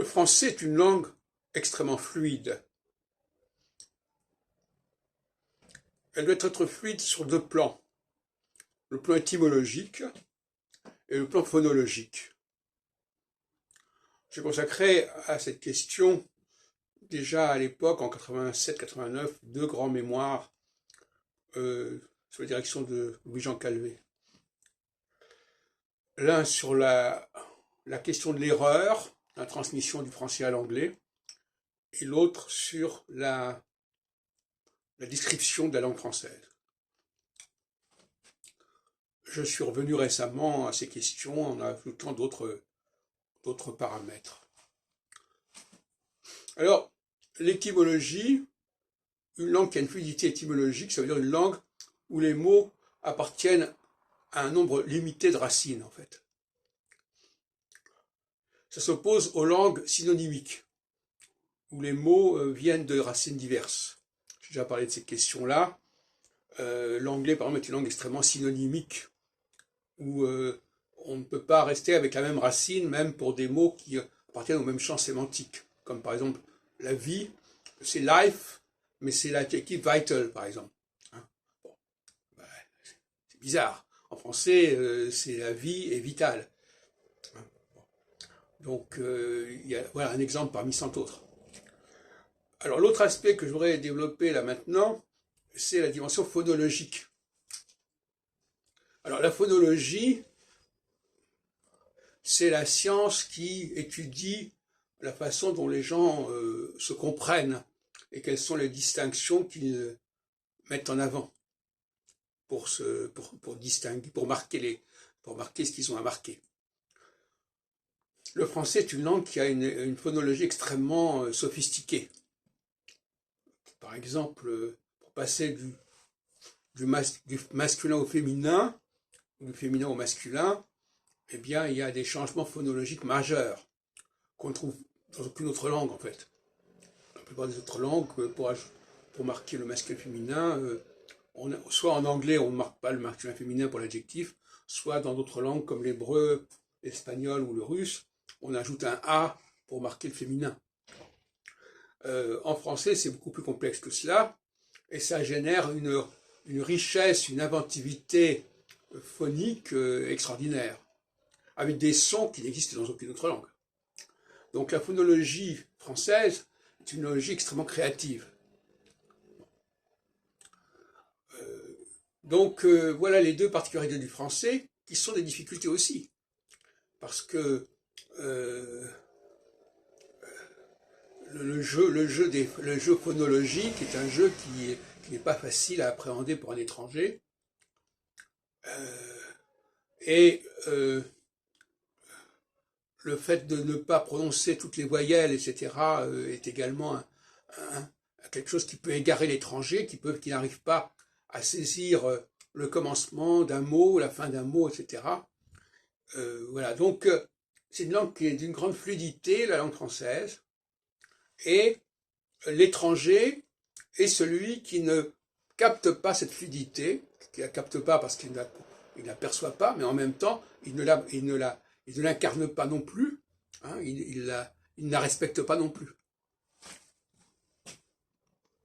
Le français est une langue extrêmement fluide. Elle doit être fluide sur deux plans. Le plan étymologique et le plan phonologique. J'ai consacré à cette question, déjà à l'époque, en 87-89, deux grands mémoires sous la direction de Louis-Jean Calvé. L'un sur la question de l'erreur, la transmission du français à l'anglais, et l'autre sur la description de la langue française. Je suis revenu récemment à ces questions en ajoutant d'autres paramètres. Alors, l'étymologie, une langue qui a une fluidité étymologique, ça veut dire une langue où les mots appartiennent à un nombre limité de racines, en fait. Ça s'oppose aux langues synonymiques, où les mots viennent de racines diverses. J'ai déjà parlé de ces questions-là. L'anglais, par exemple, est une langue extrêmement synonymique, où on ne peut pas rester avec la même racine, même pour des mots qui appartiennent au même champ sémantique. Comme par exemple, la vie, c'est life, mais c'est l'adjectif vital, par exemple. Bon, ben, c'est bizarre. En français, c'est la vie et vital. Donc, voilà un exemple parmi cent autres. Alors, l'autre aspect que je voudrais développer là maintenant, c'est la dimension phonologique. Alors, la phonologie, c'est la science qui étudie la façon dont les gens se comprennent et quelles sont les distinctions qu'ils mettent en avant pour distinguer, pour marquer ce qu'ils ont à marquer. Le français est une langue qui a une phonologie extrêmement sophistiquée. Par exemple, pour passer du masculin au féminin, ou du féminin au masculin, eh bien, il y a des changements phonologiques majeurs qu'on ne trouve dans aucune autre langue, en fait. La plupart des autres langues, pour marquer le masculin et le féminin, soit en anglais, on ne marque pas le masculin et le féminin pour l'adjectif, soit dans d'autres langues comme l'hébreu, l'espagnol ou le russe, on ajoute un A pour marquer le féminin. En français, c'est beaucoup plus complexe que cela, et ça génère une richesse, une inventivité phonique extraordinaire, avec des sons qui n'existent dans aucune autre langue. Donc la phonologie française est une phonologie extrêmement créative. Donc voilà les deux particularités du français, qui sont des difficultés aussi, parce que le jeu phonologique est un jeu qui n'est pas facile à appréhender pour un étranger. Le fait de ne pas prononcer toutes les voyelles, etc., est également quelque chose qui peut égarer l'étranger, qui n'arrive pas à saisir le commencement d'un mot, la fin d'un mot, etc. Voilà, donc c'est une langue qui est d'une grande fluidité, la langue française, et l'étranger est celui qui ne capte pas cette fluidité, qui ne la capte pas parce qu'il ne l'aperçoit pas, mais en même temps, il ne l'incarne pas non plus, hein, il ne la respecte pas non plus.